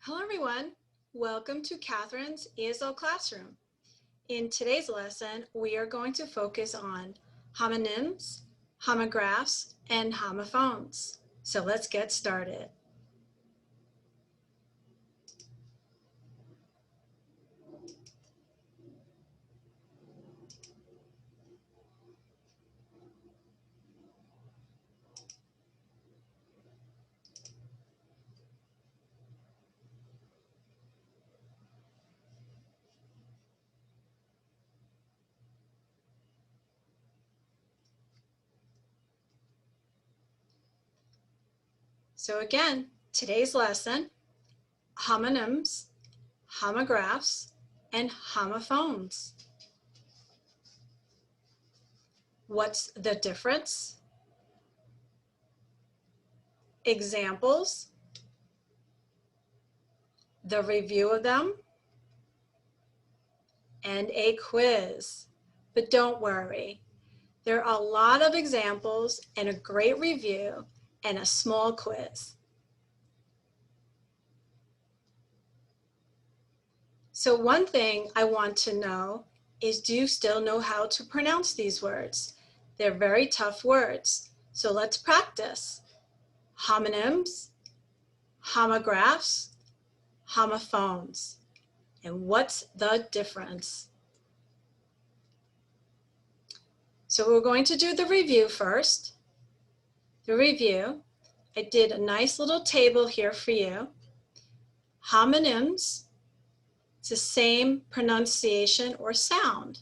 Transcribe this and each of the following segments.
Hello everyone, welcome to Catherine's ESL Classroom. In today's lesson, we are going to focus on homonyms, homographs, and homophones. So let's get started. So again, today's lesson, homonyms, homographs, and homophones. What's the difference? Examples, the review of them, and a quiz. But don't worry, there are a lot of examples and a great review and a small quiz. So one thing I want to know is, do you still know how to pronounce these words? They're very tough words. So let's practice. Homonyms, homographs, homophones. And what's the difference? So we're going to do the review first. The review, I did a nice little table here for you. Homonyms, it's the same pronunciation or sound.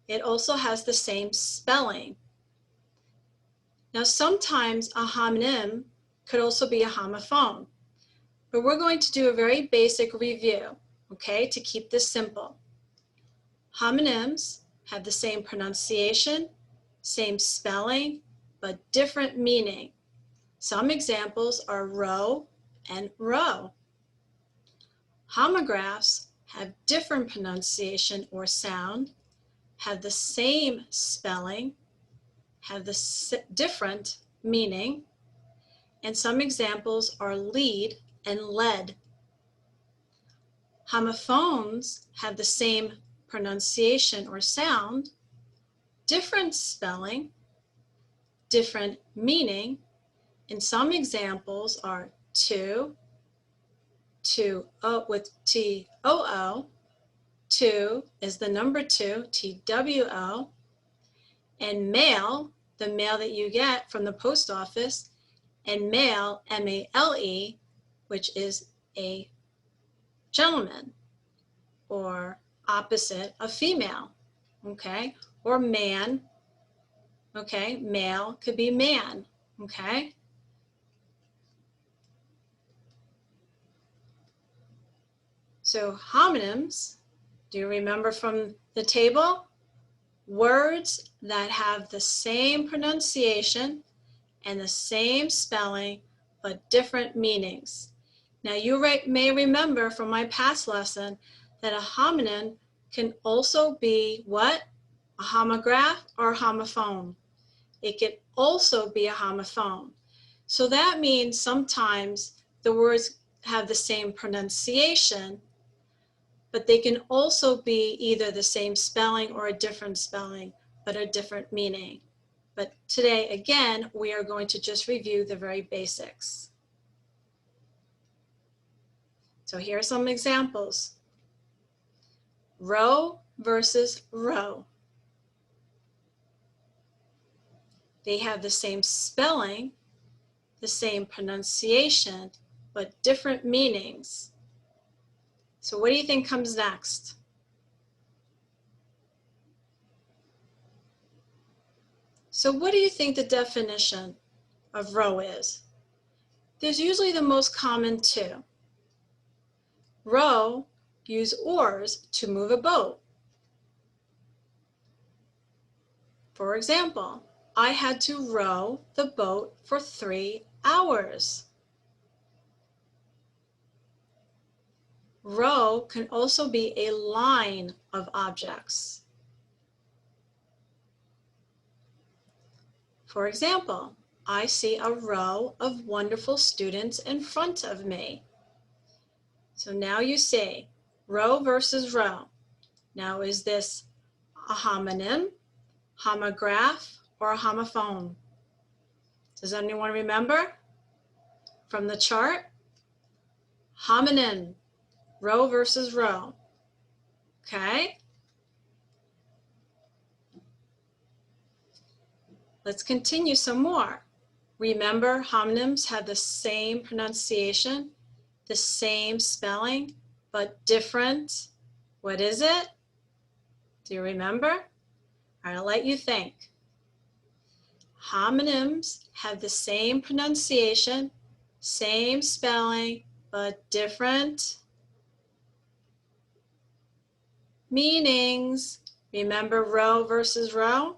It also has the same spelling. Now sometimes a homonym could also be a homophone, but we're going to do a very basic review, okay, to keep this simple. Homonyms have the same pronunciation, same spelling, but different meaning. Some examples are row and row. Homographs have different pronunciation or sound, have the same spelling, have the different meaning, and some examples are lead and led. Homophones have the same pronunciation or sound, different spelling, different meaning, and some examples are to with T-O-O, to is the number 2, T-W-O, and mail, the mail that you get from the post office, and male, M-A-L-E, which is a gentleman, or opposite of female, okay? Or man, okay? Male could be man, okay? So homonyms, do you remember from the table? Words that have the same pronunciation and the same spelling, but different meanings. Now you may remember from my past lesson that a homonym can also be what? A homograph or a homophone. It can also be a homophone. So that means sometimes the words have the same pronunciation, but they can also be either the same spelling or a different spelling, but a different meaning. But today, again, we are going to just review the very basics. So here are some examples. Row versus row. They have the same spelling, the same pronunciation, but different meanings. So what do you think comes next? So what do you think the definition of row is? There's usually the most common two. Row, use oars to move a boat. For example, I had to row the boat for 3 hours. Row can also be a line of objects. For example, I see a row of wonderful students in front of me. So now you say row versus row. Now is this a homonym, homograph, or a homophone? Does anyone remember from the chart? Homonym, row versus row. Okay? Let's continue some more. Remember, homonyms have the same pronunciation, the same spelling, but different. What is it? Do you remember? All right, I'll let you think. Homonyms have the same pronunciation, same spelling, but different meanings. Remember row versus row?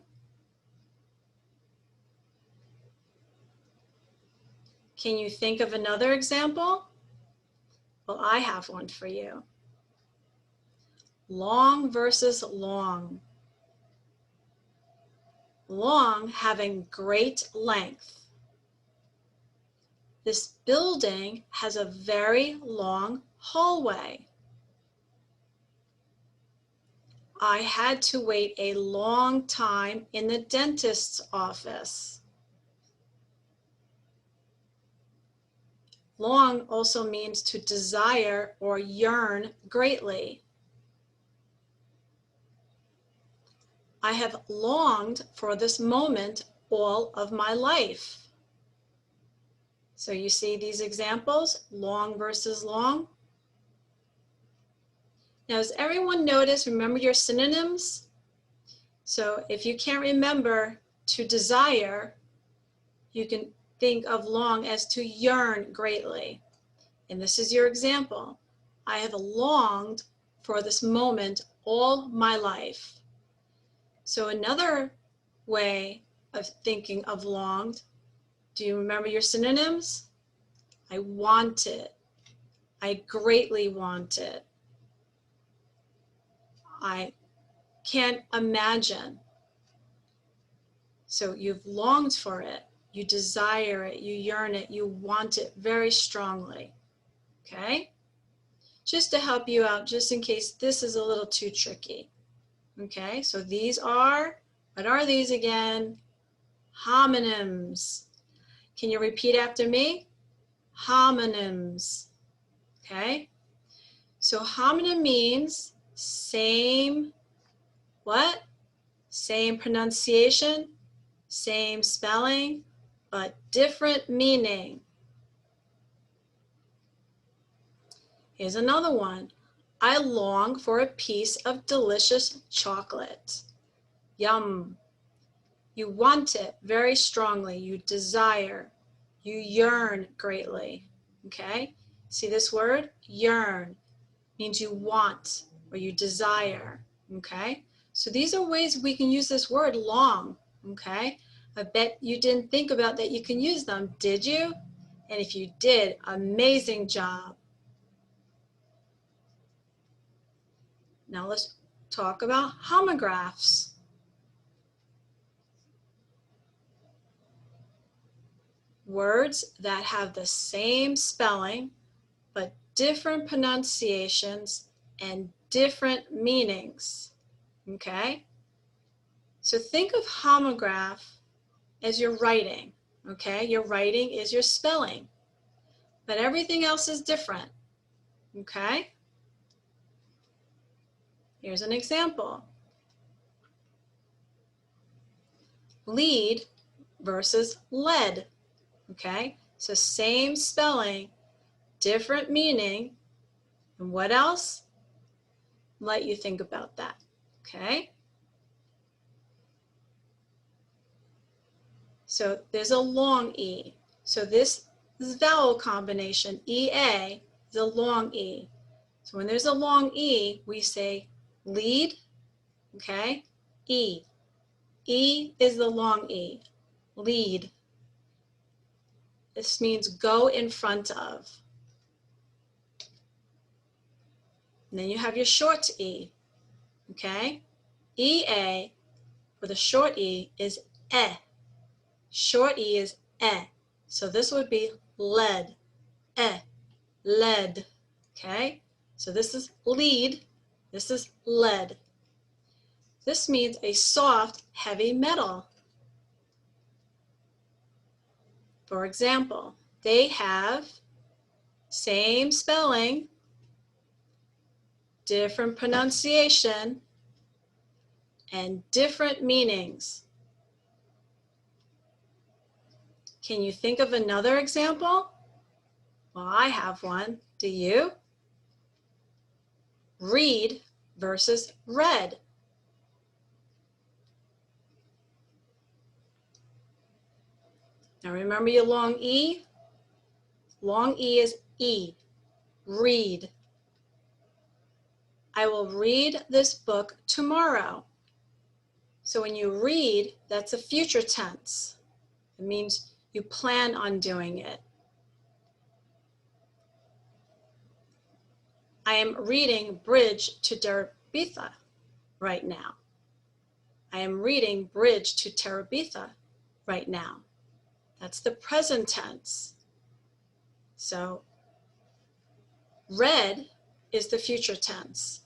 Can you think of another example? Well, I have one for you. Long versus long. Long having great length. This building has a very long hallway. I had to wait a long time in the dentist's office. Long also means to desire or yearn greatly. I have longed for this moment all of my life. So you see these examples, long versus long. Now, has everyone noticed, remember your synonyms? So if you can't remember to desire, you can think of long as to yearn greatly. And this is your example. I have longed for this moment all my life. So another way of thinking of longed, do you remember your synonyms? I want it. I greatly want it. I can't imagine. So you've longed for it. You desire it. You yearn it. You want it very strongly. Okay? Just to help you out, just in case this is a little too tricky. Okay, so these are, what are these again? Homonyms. Can you repeat after me? Homonyms. Okay, so homonym means same, what? Same pronunciation, same spelling, but different meaning. Here's another one. I long for a piece of delicious chocolate. Yum. You want it very strongly. You desire. You yearn greatly. Okay? See this word? Yearn means you want or you desire. Okay? So these are ways we can use this word long. Okay? I bet you didn't think about that you can use them, did you? And if you did, amazing job. Now let's talk about homographs. Words that have the same spelling but different pronunciations and different meanings. Okay? So think of homograph as your writing. Okay? Your writing is your spelling, but everything else is different. Okay? Here's an example. Lead versus lead. Okay? So same spelling, different meaning. And what else? Let you think about that. Okay? So there's a long E. So this vowel combination, EA, is a long E. So when there's a long E, we say lead, okay? E. E is the long E, lead. This means go in front of. And then you have your short E, okay? EA with a short E is E. Short E is E. So this would be lead, lead, Okay, so this is lead, this is lead. This means a soft, heavy metal. For example, they have same spelling, different pronunciation, and different meanings. Can you think of another example? Well, I have one. Do you? Read versus read. Now remember your long E? Long E is E. Read. I will read this book tomorrow. So when you read, that's a future tense. It means you plan on doing it. I am reading Bridge to Terabitha right now. I am reading Bridge to Terabitha right now. That's the present tense. So read is the future tense,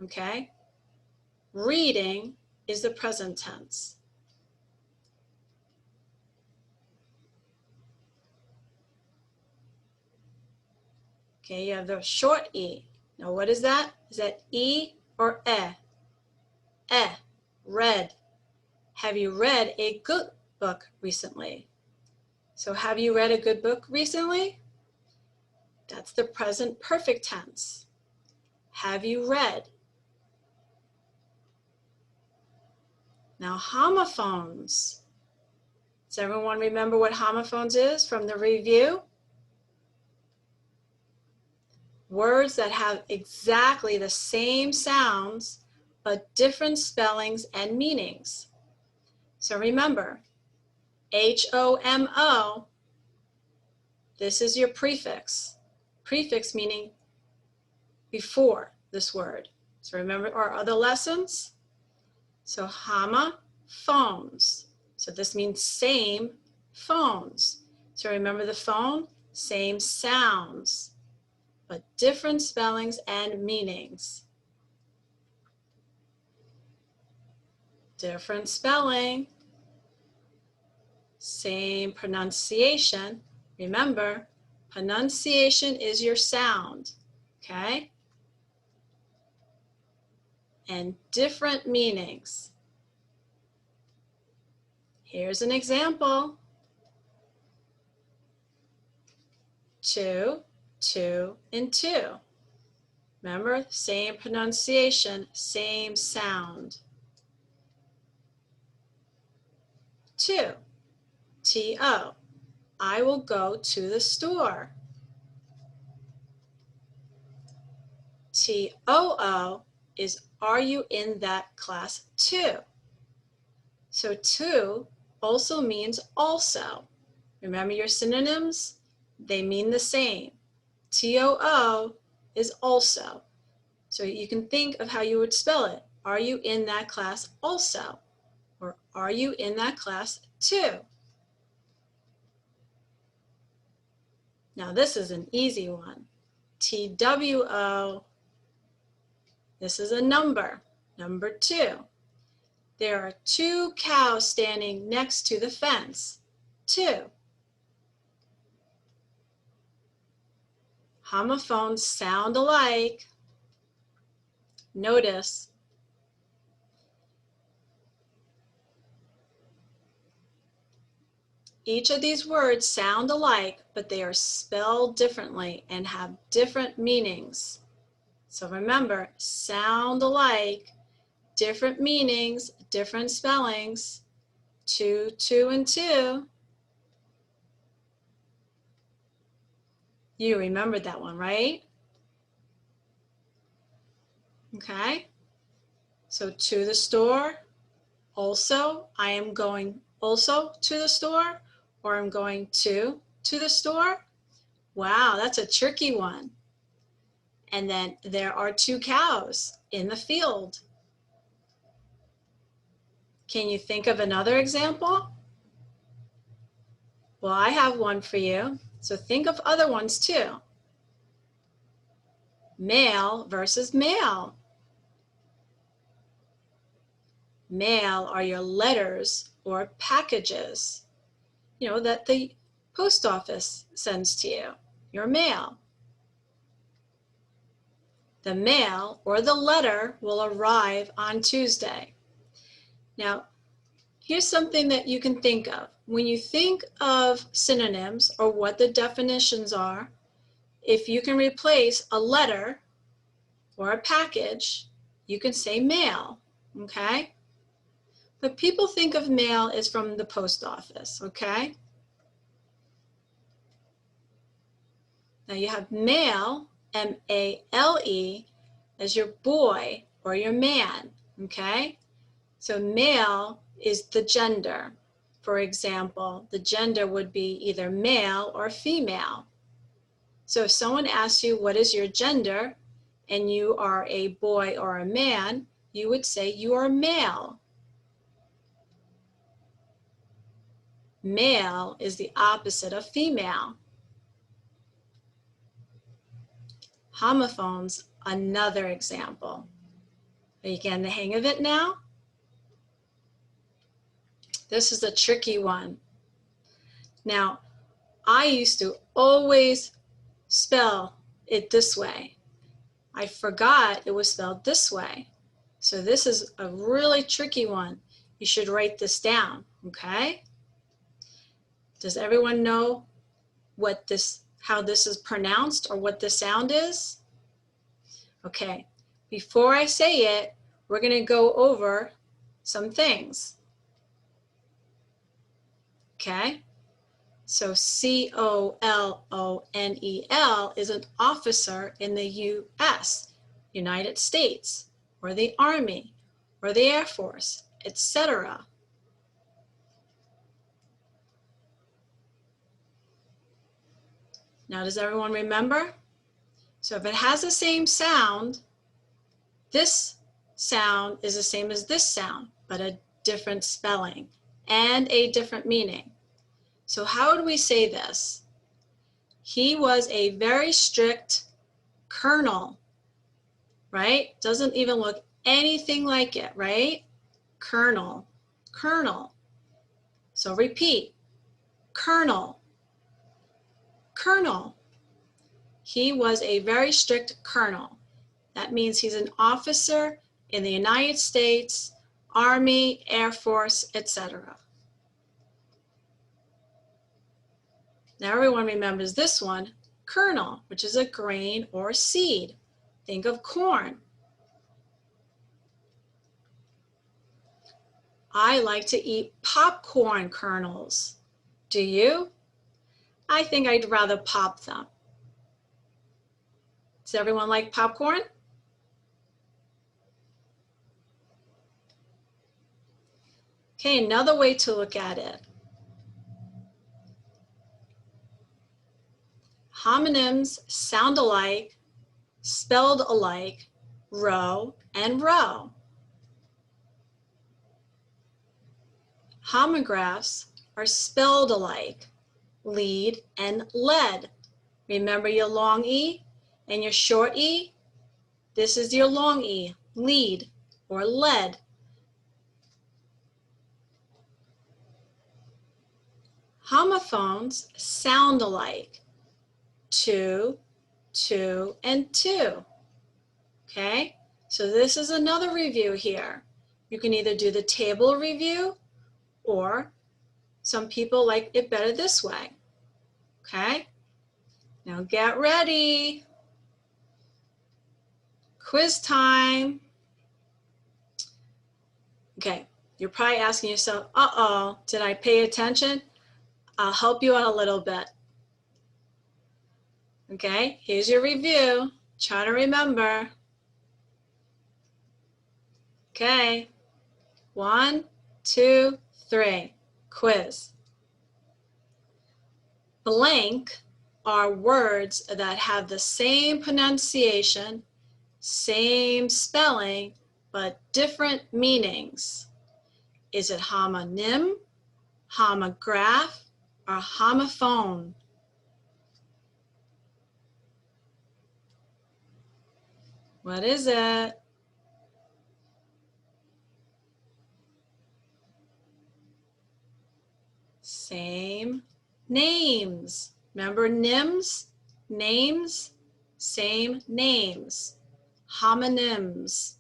okay? Reading is the present tense. Okay, you have the short E. Now what is that? Is that E or E? E, read. Have you read a good book recently? So have you read a good book recently? That's the present perfect tense. Have you read? Now homophones. Does everyone remember what homophones is from the review? Words that have exactly the same sounds, but different spellings and meanings. So remember, H-O-M-O, this is your prefix. Prefix meaning before this word. So remember our other lessons? So homophones. So this means same phones. So remember the phone? Same sounds, but different spellings and meanings. Different spelling, same pronunciation. Remember, pronunciation is your sound, okay? And different meanings. Here's an example. 2, 2, and 2. Remember, same pronunciation, same sound. 2, T-O. I will go to the store. T-O-O is, are you in that class too? So too also means also. Remember your synonyms? They mean the same. T-O-O is also. So you can think of how you would spell it. Are you in that class also? Or are you in that class too? Now this is an easy one. T-W-O, this is a number, number 2. There are 2 cows standing next to the fence. 2. Homophones sound alike. Notice. Each of these words sound alike, but they are spelled differently and have different meanings. So remember, sound alike, different meanings, different spellings. 2, 2, and 2. You remembered that one, right? Okay. So to the store, also, I am going also to the store, or I'm going to the store. Wow, that's a tricky one. And then there are 2 cows in the field. Can you think of another example? Well, I have one for you. So think of other ones too. Mail versus mail. Mail are your letters or packages, that the post office sends to you, your mail. The mail or the letter will arrive on Tuesday. Now, here's something that you can think of. When you think of synonyms or what the definitions are, if you can replace a letter or a package, you can say mail, okay? But people think of mail as from the post office, okay? Now you have male, M-A-L-E, as your boy or your man, okay? So male is the gender. For example, the gender would be either male or female. So if someone asks you, what is your gender, and you are a boy or a man, you would say you are male. Male is the opposite of female. Homophones, another example. Are you getting the hang of it now? This is a tricky one. Now, I used to always spell it this way. I forgot it was spelled this way. So this is a really tricky one. You should write this down, okay? Does everyone know how this is pronounced or what the sound is? Okay, before I say it, we're going to go over some things. Okay, so C-O-L-O-N-E-L is an officer in the U.S., United States, or the Army, or the Air Force, etc. Now, does everyone remember? So if it has the same sound, this sound is the same as this sound, but a different spelling and a different meaning. So how would we say this? He was a very strict colonel, right? Doesn't even look anything like it, right? Colonel, colonel. So repeat, colonel, colonel. He was a very strict colonel. That means he's an officer in the United States, Army, Air Force, etc. Now everyone remembers this one, kernel, which is a grain or seed. Think of corn. I like to eat popcorn kernels. Do you? I think I'd rather pop them. Does everyone like popcorn? Okay, another way to look at it. Homonyms sound alike, spelled alike, row and row. Homographs are spelled alike, lead and lead. Remember your long E and your short E? This is your long E, lead or lead. Homophones sound alike, two, two, and two. Okay, so this is another review here. You can either do the table review or some people like it better this way. Okay, now get ready. Quiz time. Okay, you're probably asking yourself, uh-oh, did I pay attention? I'll help you out a little bit. Okay, here's your review. Try to remember. Okay, 1, 2, 3, quiz. Blank are words that have the same pronunciation, same spelling, but different meanings. Is it homonym, homograph, or homophone? What is it? Same names. Remember nyms? Names? Same names. Homonyms.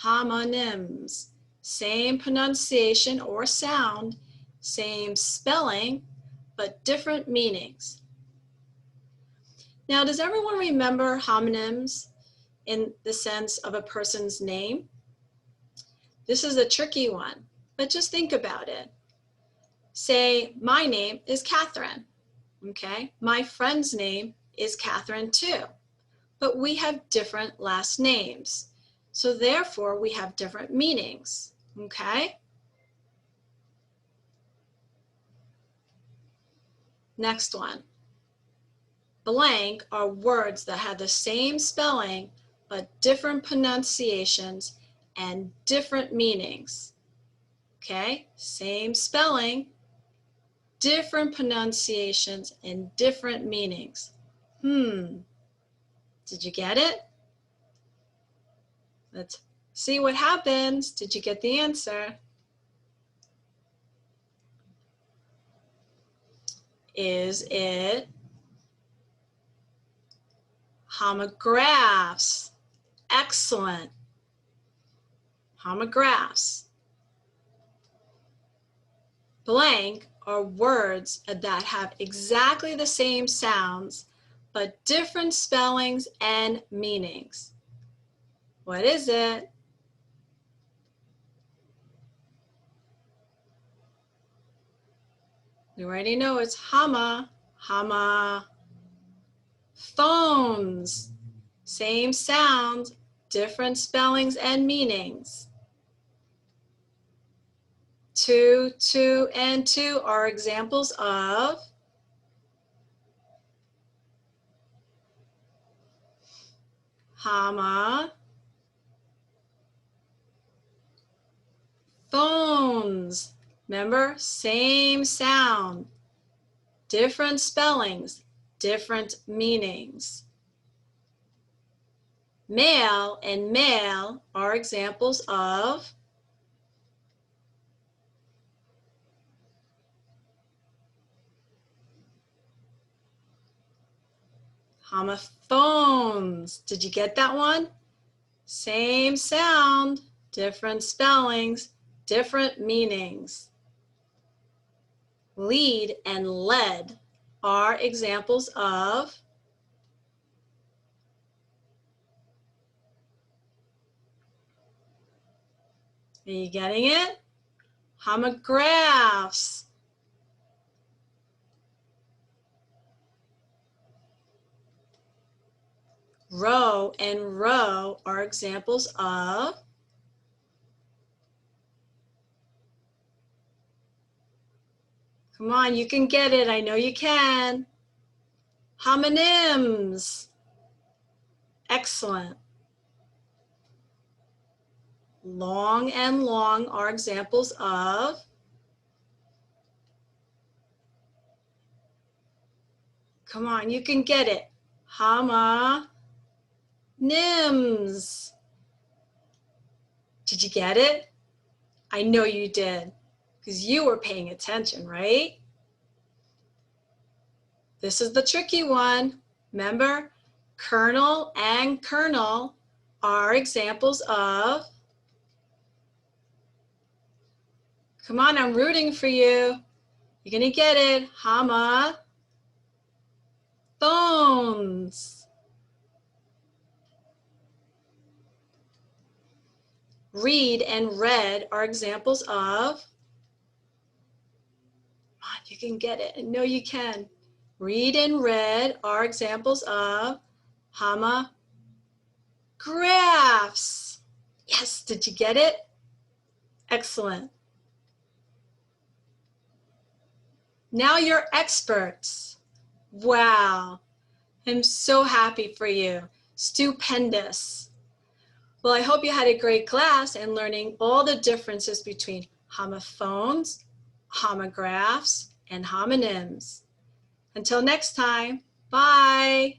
Homonyms. Same pronunciation or sound, same spelling, but different meanings. Now, does everyone remember homonyms in the sense of a person's name? This is a tricky one, but just think about it. Say, my name is Catherine, okay? My friend's name is Catherine too, but we have different last names. So therefore, we have different meanings, okay? Next one. Blank are words that have the same spelling, but different pronunciations and different meanings. Okay, same spelling, different pronunciations and different meanings. Did you get it? Let's see what happens. Did you get the answer? Is it homographs? Excellent. Homographs. Blank are words that have exactly the same sounds, but different spellings and meanings. What is it? You already know it's homophones. Same sounds, different spellings and meanings. Two, and two are examples of homophones. Remember, same sound, different spellings, different meanings. Male and male are examples of homophones. Did you get that one? Same sound, different spellings, different meanings. Lead and lead are examples of Are you getting it? Homographs. Row and row are examples of Come on, you can get it. I know you can. Homonyms. Excellent. Long and long are examples of Come on, you can get it. Homonyms. Did you get it? I know you did, because you were paying attention, right? This is the tricky one. Remember, colonel and colonel are examples of Come on, I'm rooting for you. You're gonna get it. Homophones. Read and read are examples of Come on, you can get it. I know you can. Read and read are examples of homographs. Yes, did you get it? Excellent. Now you're experts. Wow, I'm so happy for you. Stupendous. Well, I hope you had a great class and learning all the differences between homophones, homographs, and homonyms. Until next time, bye.